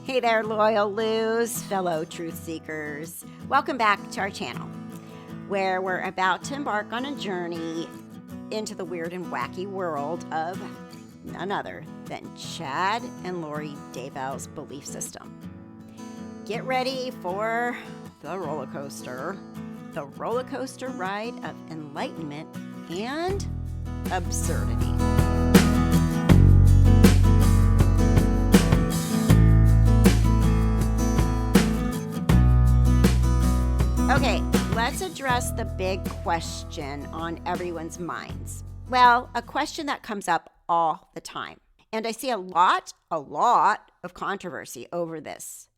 Hey there, loyal Lus, fellow truth seekers. Welcome back to our channel, where we're about to embark on a journey into the weird and wacky world of none other than Chad and Lori Daybell's belief system. Get ready for the roller coaster ride of enlightenment and absurdity. Okay, let's address the big question on everyone's minds. Well, a question that comes up all the time. And I see a lot of controversy over this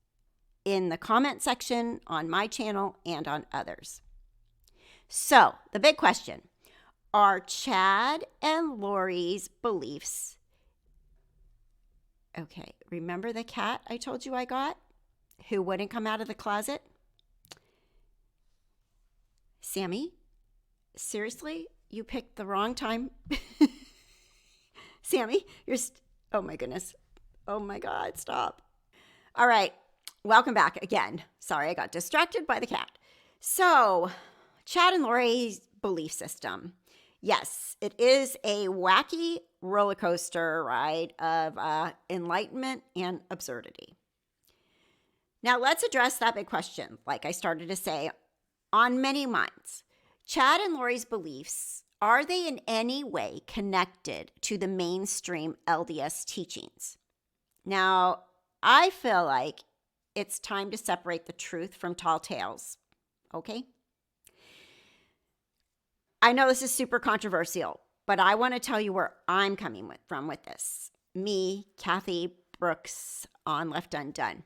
in the comment section on my channel and on others. So, the big question, are Chad and Lori's beliefs... Okay, remember the cat I told you I got who wouldn't come out of the closet? Sammy, seriously? You picked the wrong time? Sammy, oh my goodness. Oh my God, stop. All right, welcome back again. Sorry, I got distracted by the cat. So, Chad and Lori's belief system. Yes, it is a wacky roller coaster ride of enlightenment and absurdity. Now, let's address that big question, like I started to say, on many minds. Chad and Lori's beliefs, are they in any way connected to the mainstream LDS teachings? Now, I feel like it's time to separate the truth from tall tales, okay? I know this is super controversial, but I want to tell you where I'm coming from with this. Me, Kathy Brooks, on Left Undone.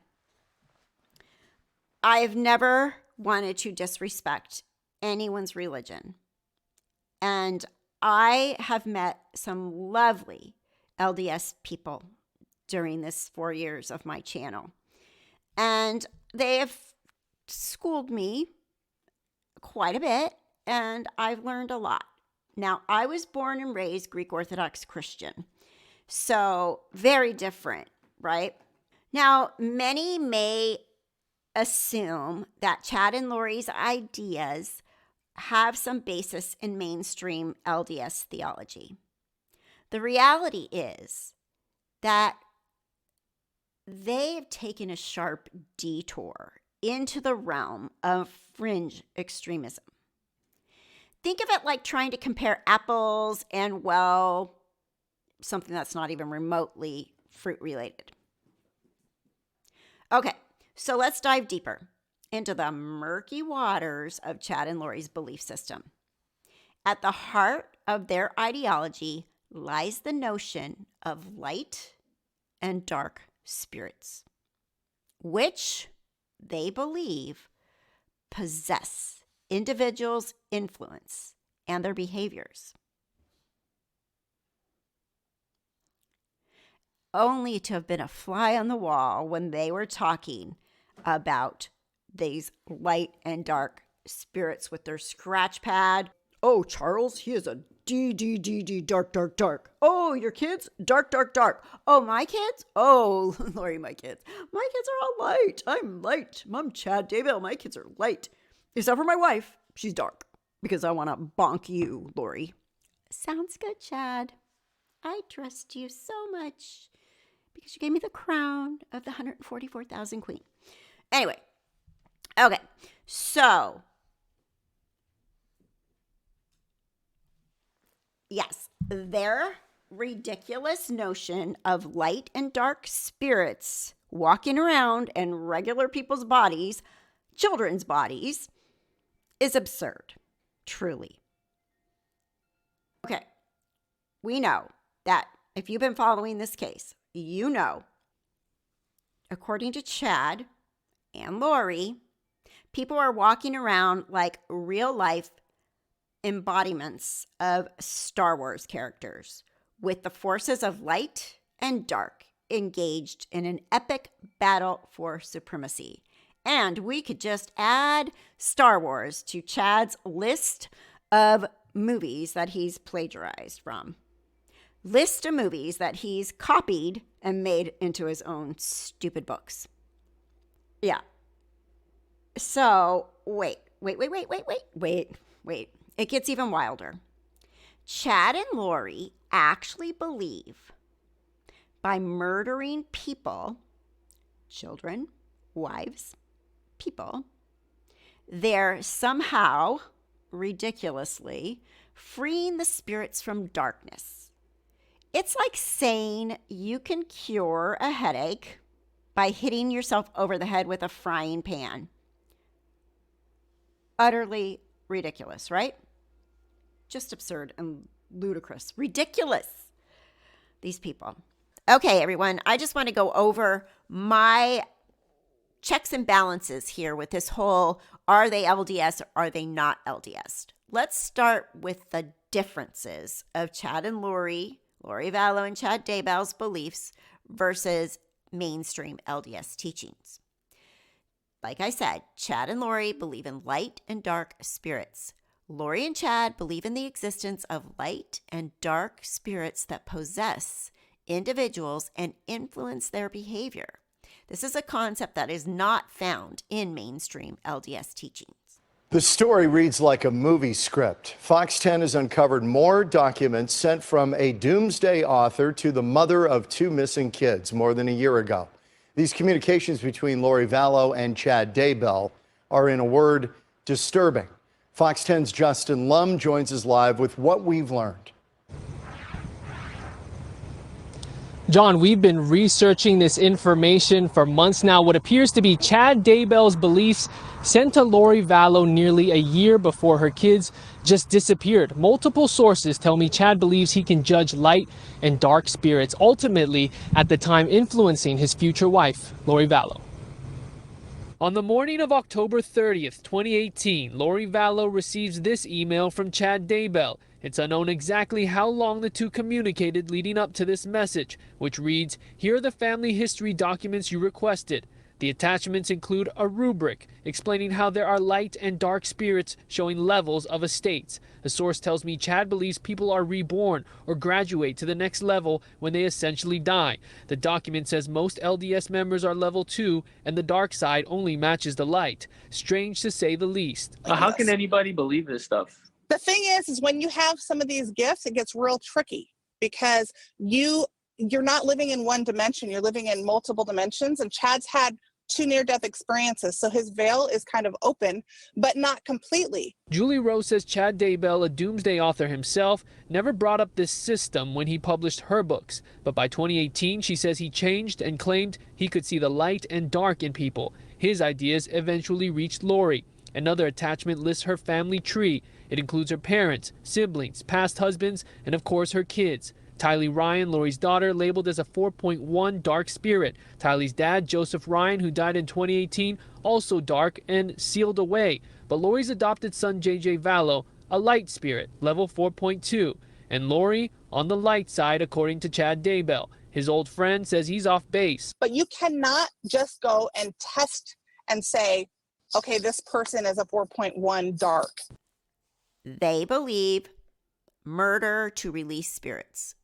I've never wanted to disrespect anyone's religion. And I have met some lovely LDS people during this 4 years of my channel. And they have schooled me quite a bit, and I've learned a lot. Now, I was born and raised Greek Orthodox Christian, so very different, right? Now, many may assume that Chad and Lori's ideas have some basis in mainstream LDS theology. The reality is that they have taken a sharp detour into the realm of fringe extremism. Think of it like trying to compare apples and, well, something that's not even remotely fruit related. Okay. So let's dive deeper into the murky waters of Chad and Lori's belief system. At the heart of their ideology lies the notion of light and dark spirits, which they believe possess individuals' influence and their behaviors. Only to have been a fly on the wall when they were talking about these light and dark spirits with their scratch pad. Oh, Charles, he is a D, dark. Oh, your kids? Dark. Oh, my kids? Oh, Lori, my kids. My kids are all light. I'm light. Mom, Chad, Daybell, my kids are light. Except for my wife. She's dark because I want to bonk you, Lori. Sounds good, Chad. I trust you so much because you gave me the crown of the 144,000 queen. Anyway, okay, so, yes, their ridiculous notion of light and dark spirits walking around in regular people's bodies, children's bodies, is absurd, truly. Okay, we know that if you've been following this case, you know, according to Chad and Lori, people are walking around like real life embodiments of Star Wars characters with the forces of light and dark engaged in an epic battle for supremacy. And we could just add Star Wars to Chad's list of movies that he's plagiarized from. List of movies that he's copied and made into his own stupid books. Yeah. So, wait. It gets even wilder. Chad and Lori actually believe by murdering people, children, wives, people, they're somehow, ridiculously, freeing the spirits from darkness. It's like saying you can cure a headache by hitting yourself over the head with a frying pan. Utterly ridiculous, right? Just absurd and ludicrous. Ridiculous. These people. Okay, everyone, I just want to go over my checks and balances here with this whole, are they LDS or are they not LDS? Let's start with the differences of Chad and Lori Vallow and Chad Daybell's beliefs versus mainstream LDS teachings. Like I said, Chad and Lori believe in light and dark spirits. Lori and Chad believe in the existence of light and dark spirits that possess individuals and influence their behavior. This is a concept that is not found in mainstream LDS teachings. The story reads like a movie script. Fox 10 has uncovered more documents sent from a doomsday author to the mother of 2 missing kids more than a year ago. These communications between Lori Vallow and Chad Daybell are, in a word, disturbing. Fox 10's Justin Lum joins us live with what we've learned. John, we've been researching this information for months now. What appears to be Chad Daybell's beliefs sent to Lori Vallow nearly a year before her kids just disappeared. Multiple sources tell me Chad believes he can judge light and dark spirits, ultimately at the time influencing his future wife, Lori Vallow. On the morning of October 30th, 2018, Lori Vallow receives this email from Chad Daybell. It's unknown exactly how long the two communicated leading up to this message, which reads, "Here are the family history documents you requested. The attachments include a rubric explaining how there are light and dark spirits showing levels of estates. A source tells me Chad believes people are reborn or graduate to the next level when they essentially die. The document says most LDS members are level 2 and the dark side only matches the light. Strange to say the least." How can anybody believe this stuff? The thing is when you have some of these gifts, it gets real tricky because you're not living in one dimension. You're living in multiple dimensions, and Chad's had 2 near-death experiences, so his veil is kind of open, but not completely. Julie Rose says Chad Daybell, a doomsday author himself, never brought up this system when he published her books. But by 2018, she says he changed and claimed he could see the light and dark in people. His ideas eventually reached Lori. Another attachment lists her family tree. It includes her parents, siblings, past husbands, and of course her kids. Tylee Ryan, Lori's daughter, labeled as a 4.1 dark spirit. Tylee's dad, Joseph Ryan, who died in 2018, also dark and sealed away. But Lori's adopted son, JJ Vallow, a light spirit, level 4.2. And Lori on the light side, according to Chad Daybell. His old friend says he's off base. But you cannot just go and test and say, okay, this person is a 4.1 dark. They believe murder to release spirits.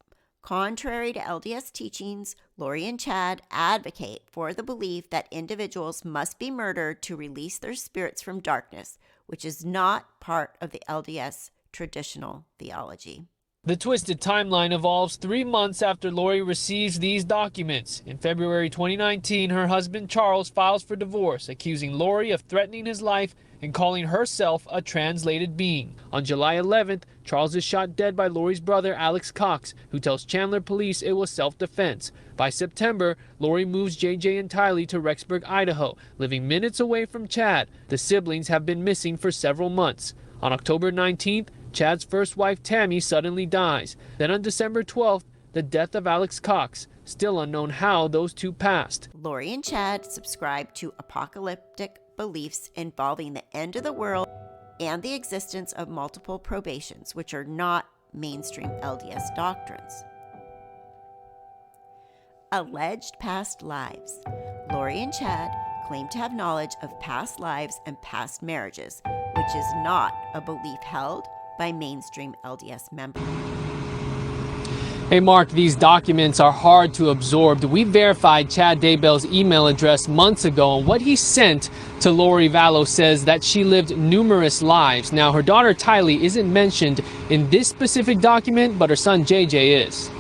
Contrary to LDS teachings, Lori and Chad advocate for the belief that individuals must be murdered to release their spirits from darkness, which is not part of the LDS traditional theology. The twisted timeline evolves 3 months after Lori receives these documents. In February 2019, her husband Charles files for divorce, accusing Lori of threatening his life and calling herself a translated being. On July 11th, Charles is shot dead by Lori's brother Alex Cox, who tells Chandler police it was self-defense. By September, Lori moves JJ and Tylee to Rexburg, Idaho, living minutes away from Chad. The siblings have been missing for several months. On October 19th, Chad's first wife Tammy suddenly dies. Then on December 12th, the death of Alex Cox. Still unknown how those two passed. Lori and Chad subscribe to apocalyptic beliefs involving the end of the world and the existence of multiple probations, which are not mainstream LDS doctrines. Alleged past lives. Lori and Chad claim to have knowledge of past lives and past marriages, which is not a belief held by mainstream LDS members. Hey Mark, these documents are hard to absorb. We verified Chad Daybell's email address months ago, and what he sent to Lori Vallow says that she lived numerous lives. Now, her daughter Tylee isn't mentioned in this specific document, but her son JJ is.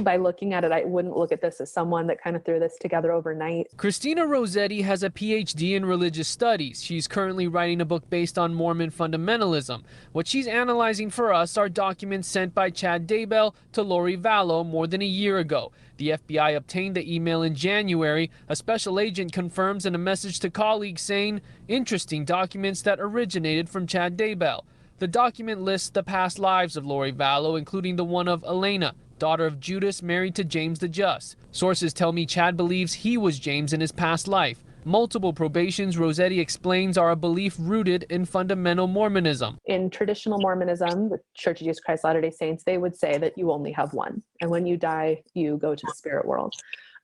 By looking at it, I wouldn't look at this as someone that kind of threw this together overnight. Christina Rossetti has a PhD in religious studies. She's currently writing a book based on Mormon fundamentalism. What she's analyzing for us are documents sent by Chad Daybell to Lori Vallow more than a year ago. The FBI obtained the email in January. A special agent confirms in a message to colleagues saying, interesting documents that originated from Chad Daybell. The document lists the past lives of Lori Vallow, including the one of Elena, daughter of Judas, married to James the Just. Sources tell me Chad believes he was James in his past life. Multiple probations, Rossetti explains, are a belief rooted in fundamental Mormonism. In traditional Mormonism, the Church of Jesus Christ Latter-day Saints, they would say that you only have one. And when you die, you go to the spirit world.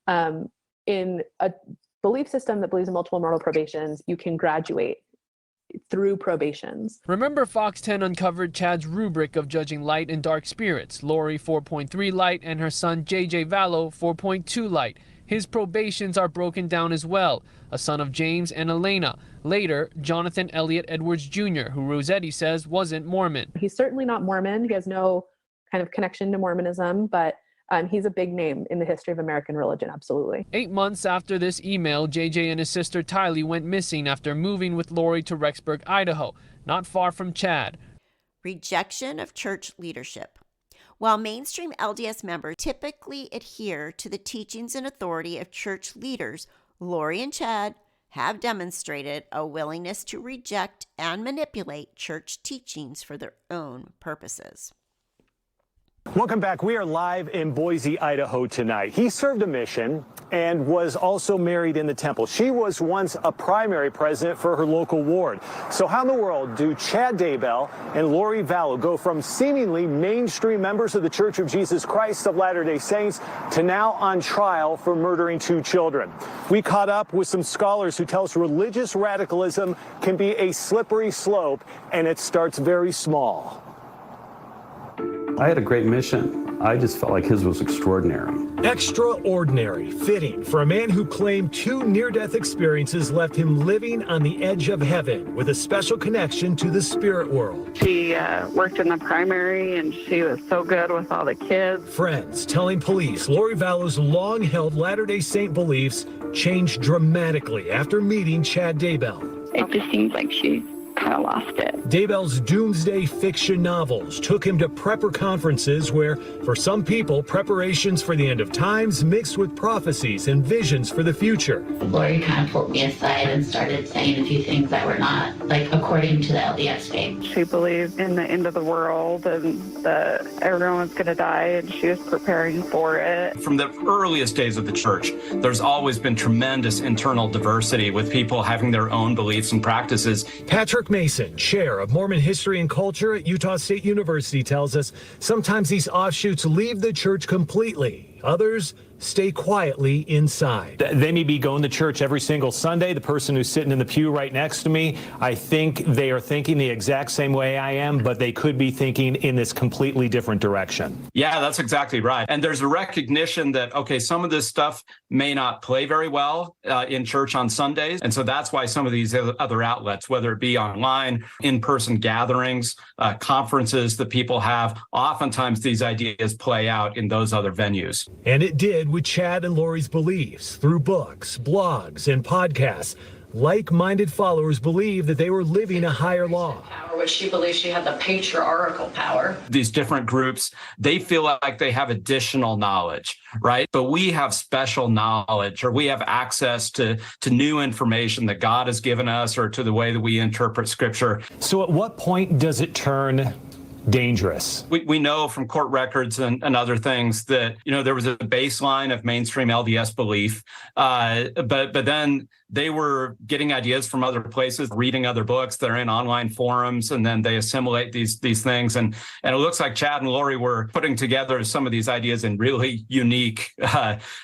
In a belief system that believes in multiple mortal probations, you can graduate through probations. Remember, Fox 10 uncovered Chad's rubric of judging light and dark spirits. Lori 4.3 light and her son JJ Vallow 4.2 light. His probations are broken down as well. A son of James and Elena. Later, Jonathan Elliott Edwards Jr., who Rossetti says wasn't Mormon. He's certainly not Mormon. He has no kind of connection to Mormonism, but he's a big name in the history of American religion, absolutely. 8 months after this email, JJ and his sister Tylee went missing after moving with Lori to Rexburg, Idaho, not far from Chad. Rejection of church leadership. While mainstream LDS members typically adhere to the teachings and authority of church leaders, Lori and Chad have demonstrated a willingness to reject and manipulate church teachings for their own purposes. Welcome back. We are live in Boise, Idaho tonight. He served a mission and was also married in the temple. She was once a primary president for her local ward. So how in the world do Chad Daybell and Lori Vallow go from seemingly mainstream members of the Church of Jesus Christ of Latter-day Saints to now on trial for murdering 2 children? We caught up with some scholars who tell us religious radicalism can be a slippery slope, and it starts very small. I had a great mission. I just felt like his was extraordinary. Extraordinary, fitting for a man who claimed 2 near-death experiences left him living on the edge of heaven with a special connection to the spirit world. She worked in the primary and she was so good with all the kids. Friends telling police Lori Vallow's long-held Latter-day Saint beliefs changed dramatically after meeting Chad Daybell. It just seems like she kind of lost it. Daybell's doomsday fiction novels took him to prepper conferences where, for some people, preparations for the end of times mixed with prophecies and visions for the future. Lori kind of pulled me aside and started saying a few things that were not, like, according to the LDS faith. She believed in the end of the world and that everyone was going to die, and she was preparing for it. From the earliest days of the church, there's always been tremendous internal diversity with people having their own beliefs and practices. Patrick Mason, chair of Mormon history and culture at Utah State University, tells us sometimes these offshoots leave the church completely. Others stay quietly inside. They may be going to church every single Sunday. The person who's sitting in the pew right next to me, I think they are thinking the exact same way I am, but they could be thinking in this completely different direction. Yeah, that's exactly right. And there's a recognition that, okay, some of this stuff may not play very well in church on Sundays. And so that's why some of these other outlets, whether it be online, in-person gatherings, conferences that people have, oftentimes these ideas play out in those other venues. And it did with Chad and Lori's beliefs through books, blogs, and podcasts. Like-minded followers believe that they were living a higher law. Which she believes she had the patriarchal power. These different groups, they feel like they have additional knowledge, right? But we have special knowledge, or we have access to new information that God has given us, or to the way that we interpret Scripture. So at what point does it turn dangerous? We know from court records and other things that, there was a baseline of mainstream LDS belief, but then they were getting ideas from other places, reading other books. They're in online forums, and then they assimilate these things. And it looks like Chad and Lori were putting together some of these ideas in really unique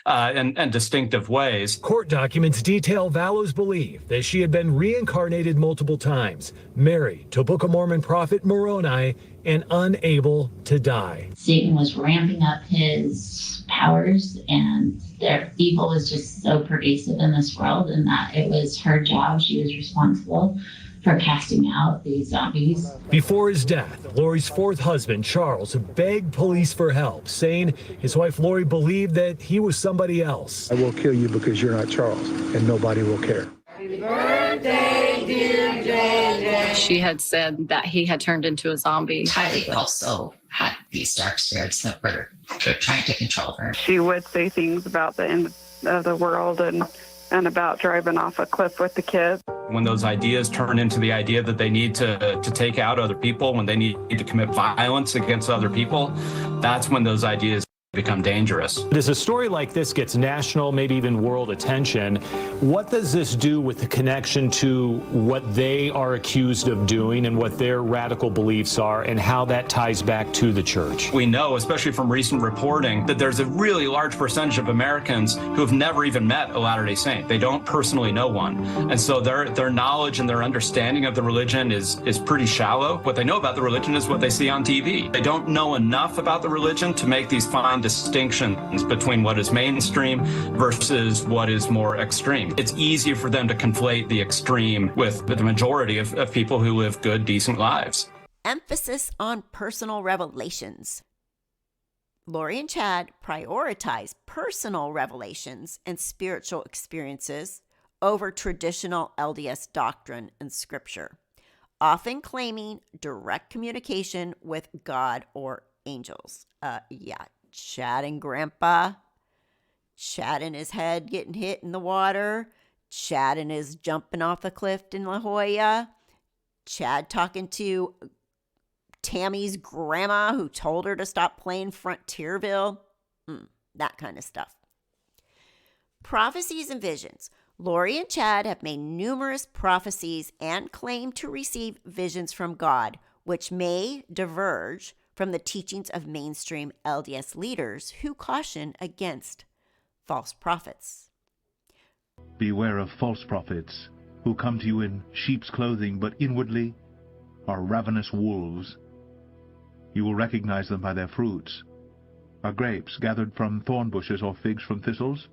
and distinctive ways. Court documents detail Vallow's belief that she had been reincarnated multiple times, married to Book of Mormon prophet Moroni, and unable to die. Satan was ramping up his powers, and their evil was just so pervasive in this world, and that it was her job. She was responsible for casting out these zombies. Before his death, Lori's fourth husband, Charles, begged police for help, saying his wife Lori believed that he was somebody else. I will kill you because you're not Charles, and nobody will care. Happy birthday, dear JJ. She had said that he had turned into a zombie. Kylie also had these dark spirits that were trying to control her. She would say things about the end of the world and about driving off a cliff with the kids. When those ideas turn into the idea that they need to take out other people, when they need to commit violence against other people, that's when those ideas become dangerous. But as a story like this gets national, maybe even world attention, what does this do with the connection to what they are accused of doing and what their radical beliefs are and how that ties back to the church? We know, especially from recent reporting, that there's a really large percentage of Americans who have never even met a Latter-day Saint. They don't personally know one. And so their knowledge and their understanding of the religion is pretty shallow. What they know about the religion is what they see on TV. They don't know enough about the religion to make these fine distinctions between what is mainstream versus what is more extreme. It's easier for them to conflate the extreme with the majority of people who live good, decent lives. Emphasis on personal revelations. Lori and Chad prioritize personal revelations and spiritual experiences over traditional LDS doctrine and scripture, often claiming direct communication with God or angels. Chad and Grandpa, Chad and his head getting hit in the water, Chad and his jumping off the cliff in La Jolla, Chad talking to Tammy's grandma who told her to stop playing Frontierville, that kind of stuff. Prophecies and visions. Lori and Chad have made numerous prophecies and claim to receive visions from God, which may diverge from the teachings of mainstream LDS leaders who caution against false prophets. Beware of false prophets who come to you in sheep's clothing, but inwardly are ravenous wolves. You will recognize them by their fruits. Are grapes gathered from thorn bushes or figs from thistles?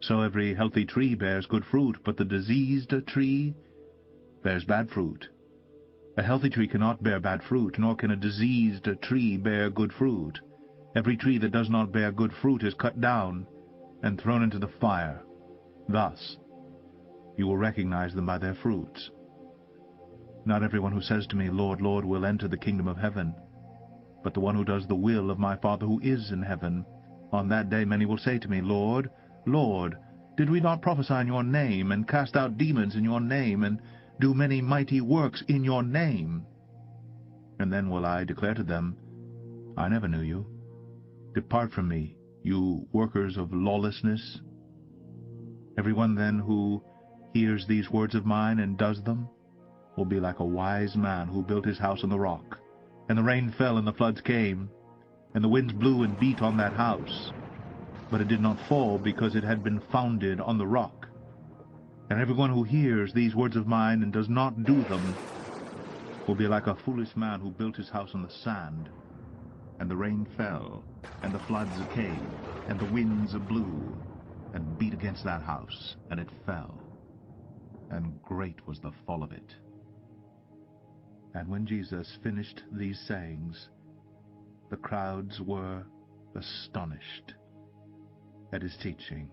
So every healthy tree bears good fruit, but the diseased tree bears bad fruit. A healthy tree cannot bear bad fruit, nor can a diseased tree bear good fruit. Every tree that does not bear good fruit is cut down and thrown into the fire. Thus, you will recognize them by their fruits. Not everyone who says to me, Lord, Lord, will enter the kingdom of heaven, but the one who does the will of my Father who is in heaven. On that day many will say to me, Lord, Lord, did we not prophesy in your name, and cast out demons in your name, and do many mighty works in your name? And then will I declare to them, I never knew you. Depart from me, you workers of lawlessness. Everyone then who hears these words of mine and does them will be like a wise man who built his house on the rock. And the rain fell and the floods came, and the winds blew and beat on that house. But it did not fall, because it had been founded on the rock. And everyone who hears these words of mine and does not do them will be like a foolish man who built his house on the sand. And the rain fell, and the floods came, and the winds blew, and beat against that house, and it fell. And great was the fall of it. And when Jesus finished these sayings, the crowds were astonished at his teaching,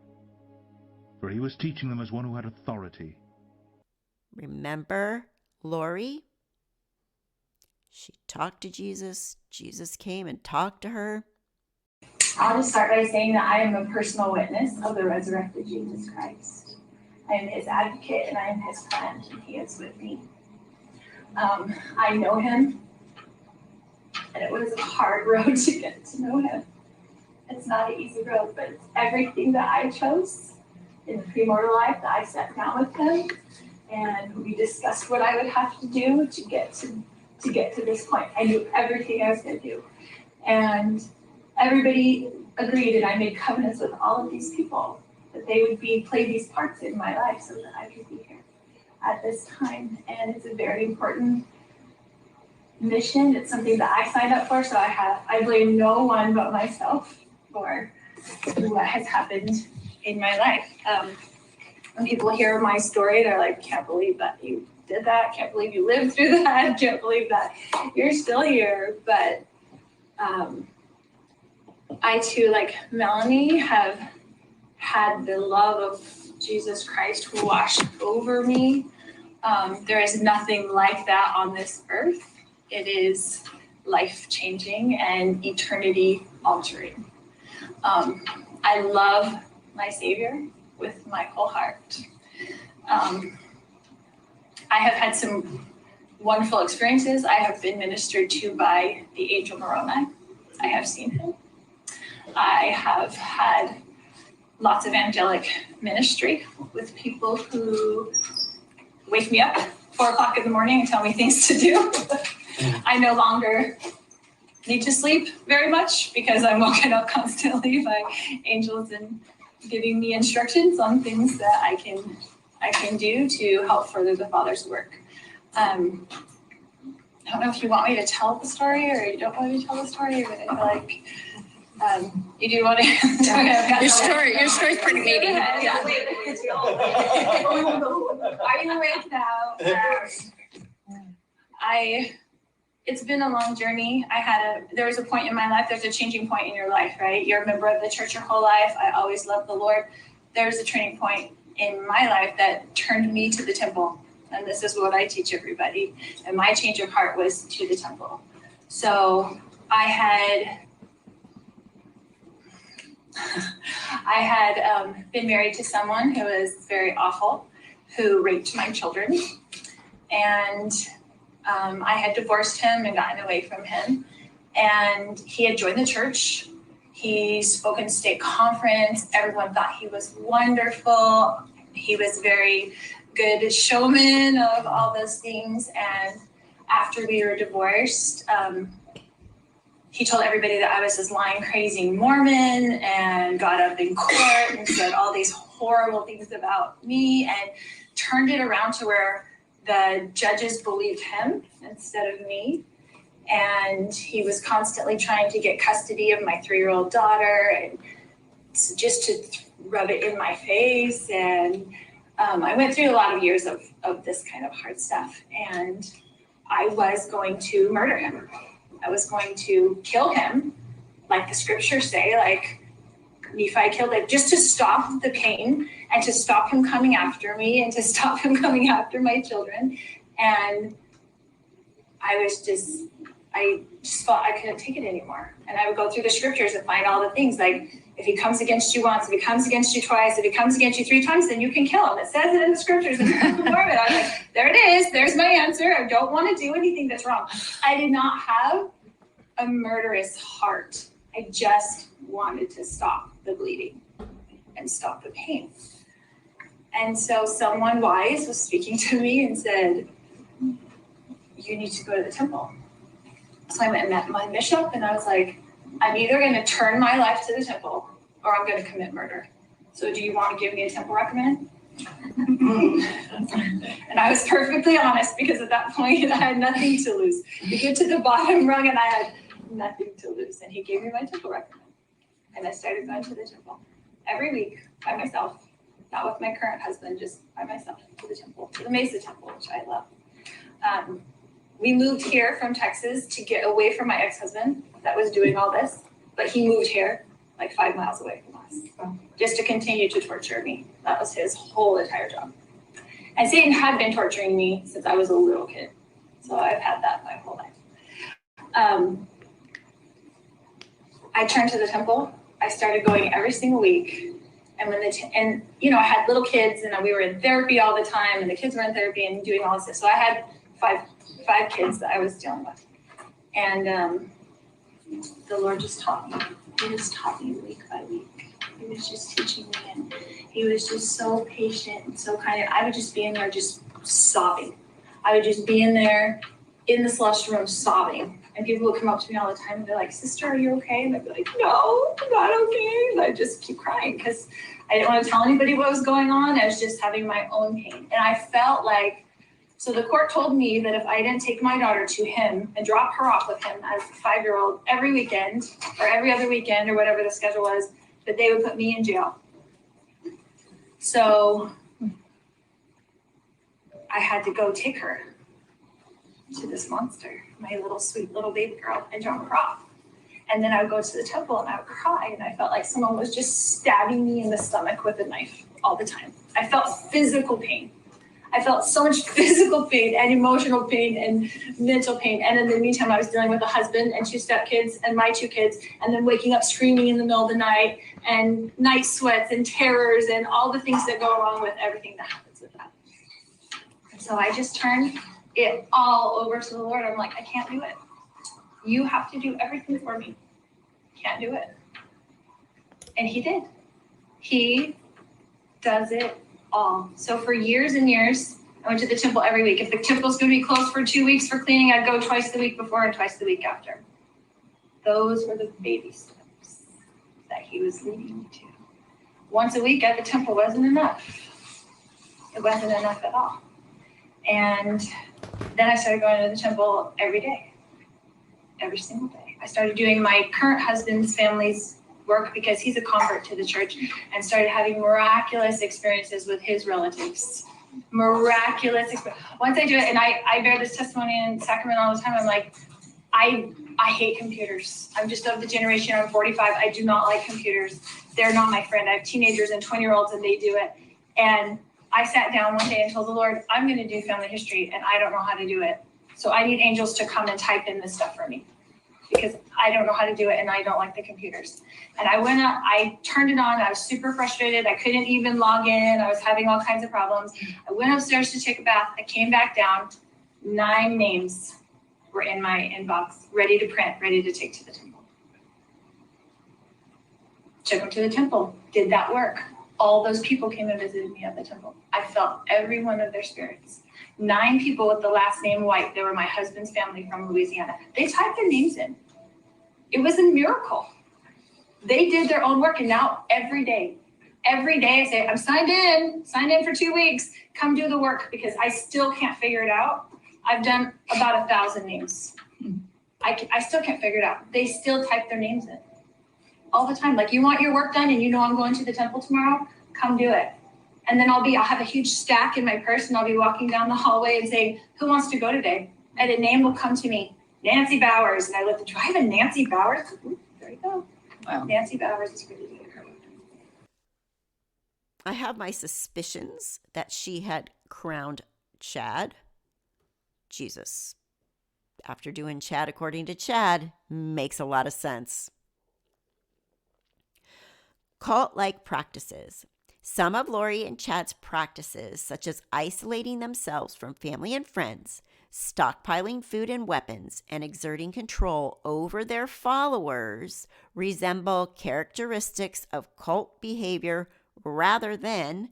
for he was teaching them as one who had authority. Remember Lori? She talked to Jesus. Jesus came and talked to her. I'll just start by saying that I am a personal witness of the resurrected Jesus Christ. I am his advocate and I am his friend, and he is with me. I know him, and it was a hard road to get to know him. It's not an easy road, but it's everything that I chose in the premortal life that I sat down with him, and we discussed what I would have to do to get to this point. I knew everything I was going to do, and everybody agreed, and I made covenants with all of these people that they would play these parts in my life so that I could be here at this time. And it's a very important mission. It's something that I signed up for, so I blame no one but myself for what has happened in my life. When people hear my story, they're like, can't believe that you did that, can't believe you lived through that, can't believe that you're still here. But I too, like Melanie, have had the love of Jesus Christ wash over me. There is nothing like that on this earth. It is life-changing and eternity-altering. I love my Savior with my whole heart. I have had some wonderful experiences. I have been ministered to by the angel Moroni. I have seen him. I have had lots of angelic ministry with people who wake me up 4 o'clock in the morning and tell me things to do. I no longer need to sleep very much because I'm woken up constantly by angels and giving me instructions on things that I can do to help further the Father's work. I don't know if you want me to tell the story or you don't want me to tell the story, but I feel like you do want to. Your story's pretty meaty. Yeah. Are you awake now? It's been a long journey. There was a point in my life, there's a changing point in your life, right? You're a member of the church your whole life. I always loved the Lord. There's a turning point in my life that turned me to the temple. And this is what I teach everybody. And my change of heart was to the temple. So I had been married to someone who was very awful, who raped my children. And I had divorced him and gotten away from him. And he had joined the church. He spoke in state conference. Everyone thought he was wonderful. He was very good showman of all those things. And after we were divorced, he told everybody that I was this lying, crazy Mormon and got up in court and said all these horrible things about me and turned it around to where the judges believed him instead of me. And he was constantly trying to get custody of my 3-year-old daughter and just to rub it in my face. And I went through a lot of years of this kind of hard stuff. And I was going to murder him. I was going to kill him, like the scriptures say, like Nephi killed him, just to stop the pain and to stop him coming after me and to stop him coming after my children. And I just thought I couldn't take it anymore. And I would go through the scriptures and find all the things like, if he comes against you once, if he comes against you twice, if he comes against you 3 times, then you can kill him. It says it in the scriptures in the book of Mormon. I was like, there it is. There's my answer. I don't want to do anything that's wrong. I did not have a murderous heart. I just wanted to stop the bleeding and stop the pain. And so someone wise was speaking to me and said, you need to go to the temple. So I went and met my bishop and I was like, I'm either going to turn my life to the temple or I'm going to commit murder. So do you want to give me a temple recommend? And I was perfectly honest because at that point I had nothing to lose. You get to the bottom rung and I had nothing to lose. And he gave me my temple recommend. And I started going to the temple every week by myself, not with my current husband, just by myself to the temple, to the Mesa Temple, which I love. We moved here from Texas to get away from my ex-husband that was doing all this, but he moved here like 5 miles away from us just to continue to torture me. That was his whole entire job. And Satan had been torturing me since I was a little kid. So I've had that my whole life. I turned to the temple. I started going every single week. And I had little kids and we were in therapy all the time and the kids were in therapy and doing all this stuff. So I had five kids that I was dealing with. And the Lord just taught me. He just taught me week by week. He was just teaching me and he was just so patient and so kind. I would just be in there just sobbing. I would just be in there in the celestial room sobbing. And people would come up to me all the time and be like, sister, are you okay? And I'd be like, no, I'm not okay. And I'd just keep crying because I didn't want to tell anybody what was going on. I was just having my own pain. And I felt like So the court told me that if I didn't take my daughter to him and drop her off with him as a 5-year-old every weekend or every other weekend or whatever the schedule was, that they would put me in jail. So I had to go take her to this monster, my little sweet little baby girl, and drop her off. And then I would go to the temple and I would cry, and I felt like someone was just stabbing me in the stomach with a knife all the time. I felt physical pain. I felt so much physical pain and emotional pain and mental pain. And in the meantime, I was dealing with a husband and 2 stepkids and my 2 kids, and then waking up screaming in the middle of the night and night sweats and terrors and all the things that go along with everything that happens with that. And so I just turned it all over to the Lord. I'm like, I can't do it. You have to do everything for me. Can't do it. And he did. He does it all. So for years and years, I went to the temple every week. If the temple's going to be closed for 2 weeks for cleaning, I'd go twice the week before and twice the week after. Those were the baby steps that he was leading me to. Once a week at the temple wasn't enough. It wasn't enough at all. And then I started going to the temple every day, every single day. I started doing my current husband's family's work because he's a convert to the church, and started having miraculous experiences with his relatives. Miraculous experience. Once I do it, and I bear this testimony in Sacramento all the time, I'm like, I hate computers. I'm just of the generation, I'm 45. I do not like computers. They're not my friend. I have teenagers and 20-year-olds and they do it. And I sat down one day and told the Lord, I'm going to do family history and I don't know how to do it. So I need angels to come and type in this stuff for me, because I don't know how to do it and I don't like the computers. And I went up, I turned it on. I was super frustrated. I couldn't even log in. I was having all kinds of problems. I went upstairs to take a bath. I came back down. 9 names were in my inbox, ready to print, ready to take to the temple. Took them to the temple, did that work. All those people came and visited me at the temple. I felt every one of their spirits. 9 people with the last name White. They were my husband's family from Louisiana. They typed their names in. It was a miracle. They did their own work, and now every day I say, I'm signed in for 2 weeks. Come do the work, because I still can't figure it out. I've done about 1,000 names. I still can't figure it out. They still type their names in all the time. Like, you want your work done and you know I'm going to the temple tomorrow? Come do it. And then I'll have a huge stack in my purse, and I'll be walking down the hallway and saying, who wants to go today? And a name will come to me, Nancy Bowers. And I look, do I have a Nancy Bowers? Ooh, there you go. Wow. Nancy Bowers is ready to get her work done. I have my suspicions that she had crowned Chad Jesus. After doing Chad according to Chad, makes a lot of sense. Cult-like practices. Some of Lori and Chad's practices, such as isolating themselves from family and friends, stockpiling food and weapons, and exerting control over their followers, resemble characteristics of cult behavior rather than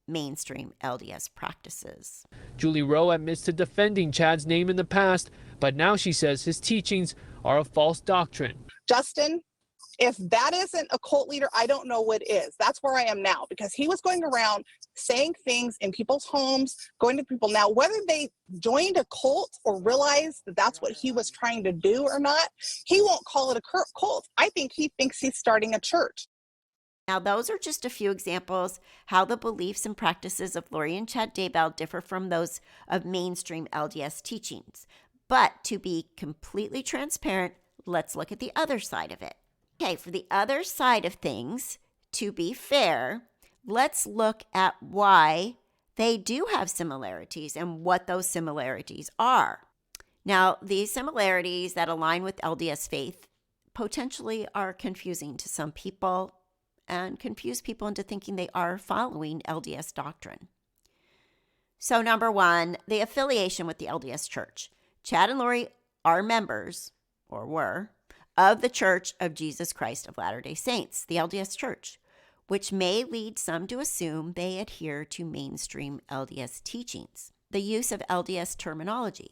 mainstream LDS practices. Julie Rowe admits to defending Chad's name in the past, but now she says his teachings are a false doctrine. Justin, if that isn't a cult leader, I don't know what is. That's where I am now, because he was going around saying things in people's homes, going to people. Now, whether they joined a cult or realized that that's what he was trying to do or not, he won't call it a cult. I think he thinks he's starting a church. Now, those are just a few examples how the beliefs and practices of Lori and Chad Daybell differ from those of mainstream LDS teachings. But to be completely transparent, let's look at the other side of it. Okay, for the other side of things, to be fair, let's look at why they do have similarities and what those similarities are. Now, these similarities that align with LDS faith potentially are confusing to some people and confuse people into thinking they are following LDS doctrine. So, number 1, the affiliation with the LDS Church. Chad and Lori are members, or were, of the Church of Jesus Christ of Latter-day Saints, the LDS Church, which may lead some to assume they adhere to mainstream LDS teachings. The use of LDS terminology.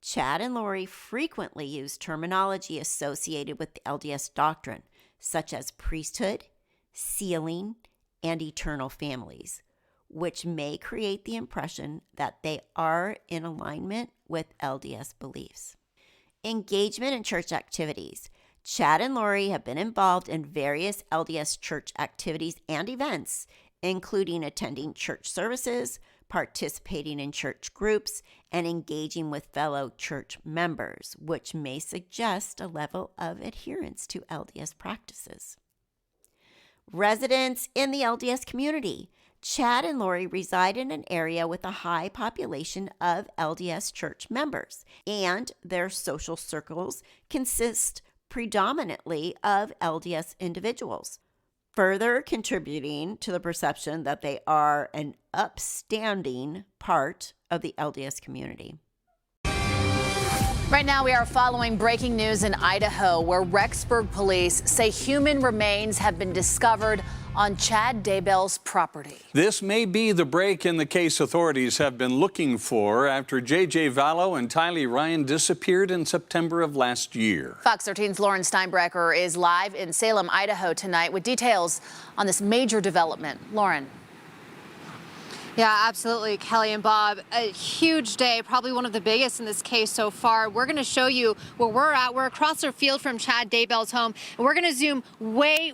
Chad and Lori frequently use terminology associated with the LDS doctrine, such as priesthood, sealing, and eternal families, which may create the impression that they are in alignment with LDS beliefs. Engagement in church activities. Chad and Lori have been involved in various LDS Church activities and events, including attending church services, participating in church groups, and engaging with fellow church members, which may suggest a level of adherence to LDS practices. Residents in the LDS community. Chad and Lori reside in an area with a high population of LDS Church members, and their social circles consist predominantly of LDS individuals, further contributing to the perception that they are an upstanding part of the LDS community. Right now, we are following breaking news in Idaho, where Rexburg police say human remains have been discovered on Chad Daybell's property. This may be the break in the case authorities have been looking for after J.J. Vallow and Tylee Ryan disappeared in September of last year. Fox 13's Lauren Steinbrecher is live in Salem, Idaho tonight with details on this major development. Lauren. Yeah, absolutely, Kelly and Bob. A huge day, probably one of the biggest in this case so far. We're going to show you where we're at. We're across the field from Chad Daybell's home, and we're going to zoom way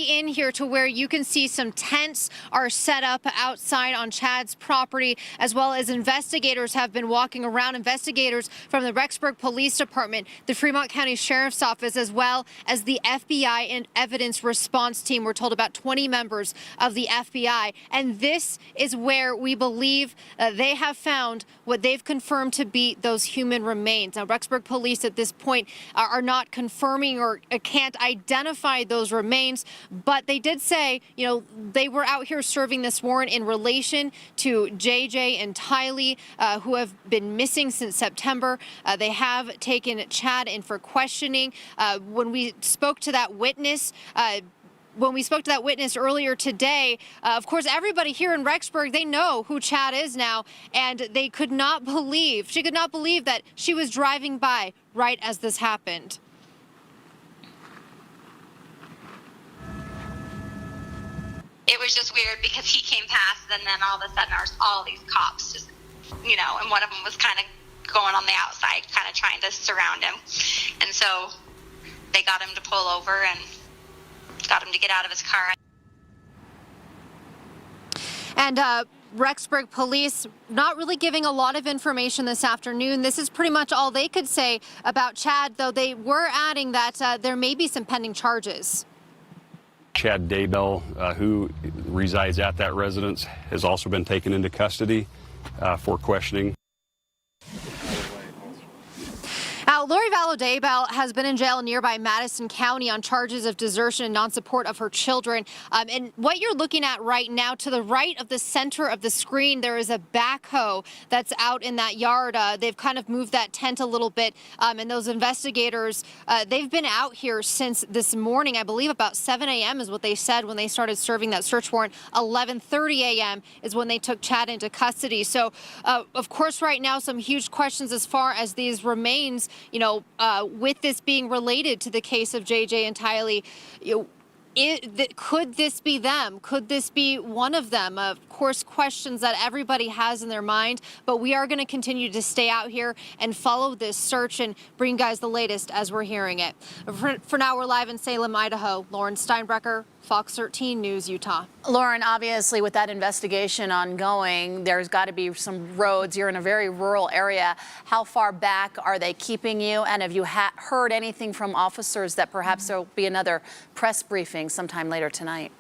in here to where you can see some tents are set up outside on Chad's property, as well as investigators have been walking around. Investigators from the Rexburg Police Department, the Fremont County Sheriff's Office, as well as the FBI and evidence response team. We're told about 20 members of the FBI, and this is where we believe they have found what they've confirmed to be those human remains. Now, Rexburg police at this point are not confirming or can't identify those remains, but they did say, you know, they were out here serving this warrant in relation to JJ and Tylee, who have been missing since September. They have taken Chad in for questioning. When we spoke to that witness, earlier today, of course, everybody here in Rexburg, they know who Chad is now, and she could not believe that she was driving by right as this happened. It was just weird because he came past, and then all of a sudden there's all these cops just, you know, and one of them was kind of going on the outside, kind of trying to surround him. And so they got him to pull over and got him to get out of his car. And Rexburg police not really giving a lot of information this afternoon. This is pretty much all they could say about Chad, though they were adding that there may be some pending charges. Chad Daybell, who resides at that residence, has also been taken into custody for questioning. Now, Lori Daybell has been in jail in nearby Madison County on charges of desertion and non-support of her children. And what you're looking at right now, to the right of the center of the screen, there is a backhoe that's out in that yard. They've kind of moved that tent a little bit. And those investigators, they've been out here since this morning. I believe about 7 a.m. is what they said when they started serving that search warrant. 11:30 a.m. is when they took Chad into custody. So, of course, right now, some huge questions as far as these remains. You know, with this being related to the case of JJ and Tylee, could this be them? Could this be one of them? Of course, questions that everybody has in their mind, but we are going to continue to stay out here and follow this search and bring you guys the latest as we're hearing it. For now, we're live in Salem, Idaho. Lauren Steinbrecher, Fox 13 News, Utah. Lauren, obviously, with that investigation ongoing, there's got to be some roads. You're in a very rural area. How far back are they keeping you? And have you heard anything from officers that perhaps there will be another press briefing sometime later tonight?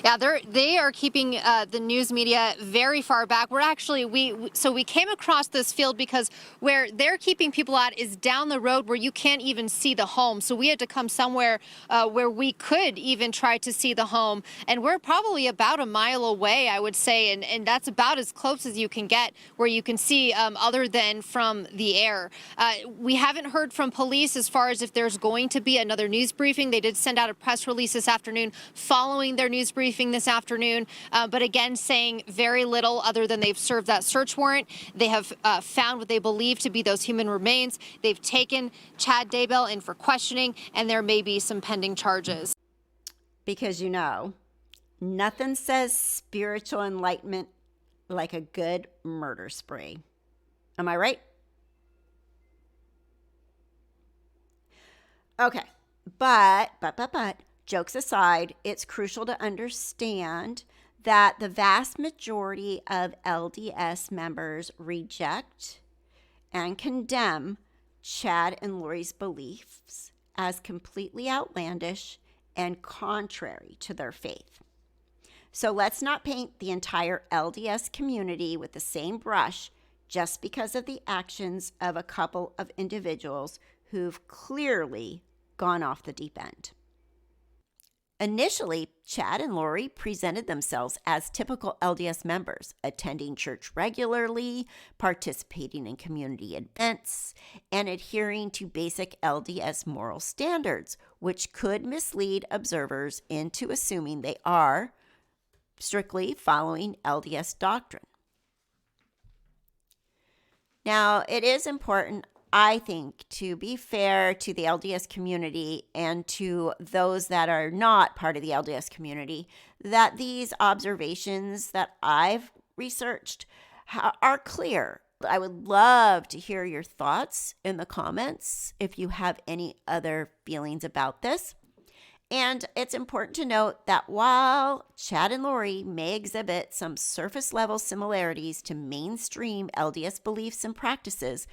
Yeah, they are keeping the news media very far back. We're actually, we came across this field because where they're keeping people at is down the road where you can't even see the home. So we had to come somewhere where we could even try to see the home. And we're probably about a mile away, I would say. And that's about as close as you can get where you can see other than from the air. We haven't heard from police as far as if there's going to be another news briefing. They did send out a press release this afternoon following their news briefing this afternoon, but again saying very little other than they've served that search warrant. They have found what they believe to be those human remains. They've taken Chad Daybell in for questioning, and there may be some pending charges. Because, you know, Nothing says spiritual enlightenment like a good murder spree. Am I right? Okay, but, jokes aside, it's crucial to understand that the vast majority of LDS members reject and condemn Chad and Lori's beliefs as completely outlandish and contrary to their faith. So let's not paint the entire LDS community with the same brush just because of the actions of a couple of individuals who've clearly gone off the deep end. Initially, Chad and Lori presented themselves as typical LDS members, attending church regularly, participating in community events, and adhering to basic LDS moral standards, which could mislead observers into assuming they are strictly following LDS doctrine. Now, it is important, I think, to be fair to the LDS community and to those that are not part of the LDS community, that these observations that I've researched are clear. I would love to hear your thoughts in the comments if you have any other feelings about this. And it's important to note that while Chad and Lori may exhibit some surface level similarities to mainstream LDS beliefs and practices,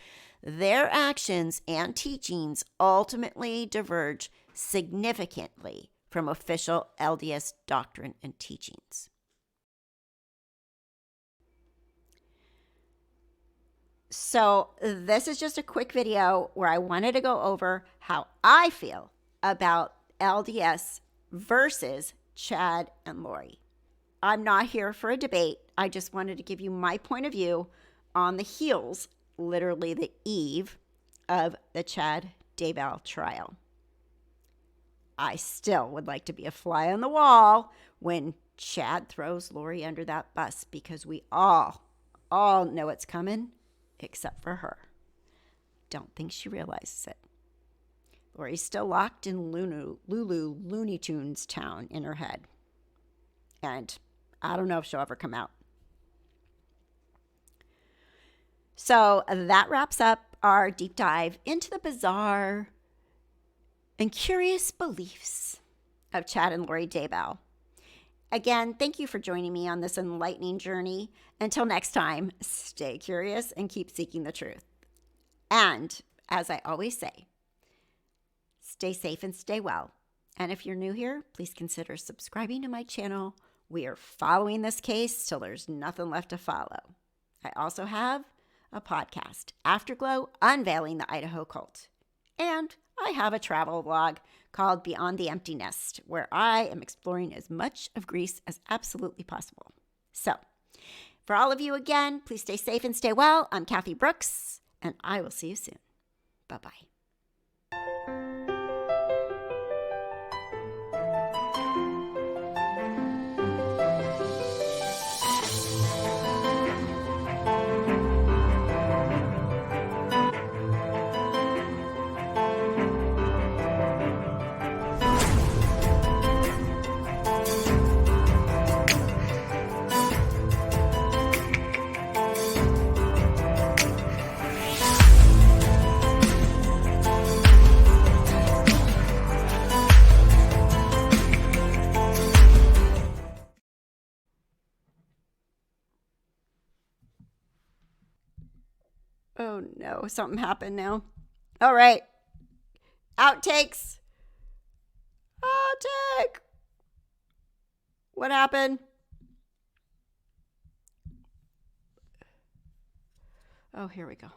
their actions and teachings ultimately diverge significantly from official LDS doctrine and teachings. So this is just a quick video where I wanted to go over how I feel about LDS versus Chad and Lori. I'm not here for a debate. I just wanted to give you my point of view on the heels, literally the eve, of the Chad Daybell trial. I still would like to be a fly on the wall when Chad throws Lori under that bus, because we all know it's coming, except for her. Don't think she realizes it. Lori's still locked in Looney Tunes town in her head. And I don't know if she'll ever come out. So that wraps up our deep dive into the bizarre and curious beliefs of Chad and Lori Daybell. Again, thank you for joining me on this enlightening journey. Until next time, stay curious and keep seeking the truth. And as I always say, stay safe and stay well. And if you're new here, please consider subscribing to my channel. We are following this case till there's nothing left to follow. I also have a podcast, Afterglow, Unveiling the Idaho Cult. And I have a travel vlog called Beyond the Empty Nest, where I am exploring as much of Greece as absolutely possible. So, for all of you again, please stay safe and stay well. I'm Kathy Brooks, and I will see you soon. Bye-bye. Oh no, something happened now. All right. Outtakes. Outtake. What happened? Oh, here we go.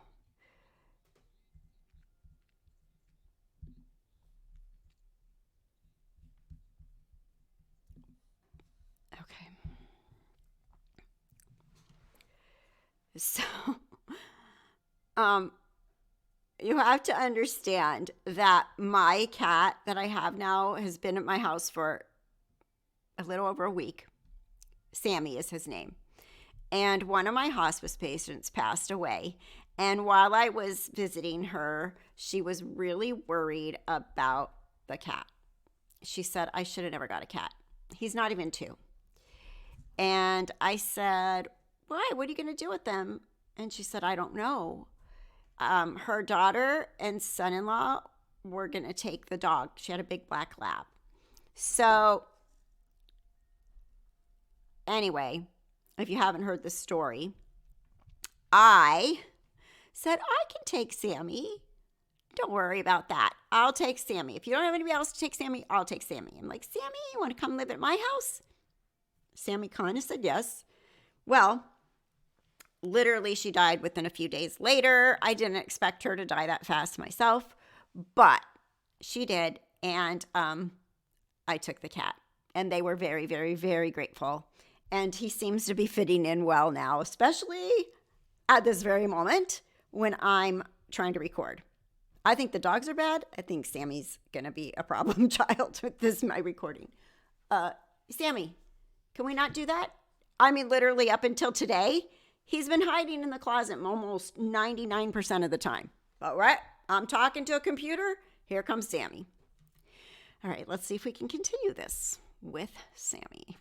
Okay. So, you have to understand that my cat that I have now has been at my house for a little over a week. Sammy is his name. And one of my hospice patients passed away. And while I was visiting her, she was really worried about the cat. She said, I should have never got a cat. He's not even 2. And I said, why? What are you going to do with them? And she said, I don't know. Her daughter and son-in-law were going to take the dog. She had a big black lab. So anyway, if you haven't heard the story, I said, I can take Sammy. Don't worry about that. I'll take Sammy. If you don't have anybody else to take Sammy, I'll take Sammy. I'm like, Sammy, you want to come live at my house? Sammy kind of said yes. Well, literally, she died within a few days later. I didn't expect her to die that fast myself, but she did. And I took the cat, and they were very, very, very grateful. And he seems to be fitting in well now, especially at this very moment when I'm trying to record. I think the dogs are bad. I think Sammy's going to be a problem child with this, my recording. Sammy, can we not do that? I mean, literally up until today, he's been hiding in the closet almost 99% of the time. All right, I'm talking to a computer. Here comes Sammy. All right, let's see if we can continue this with Sammy.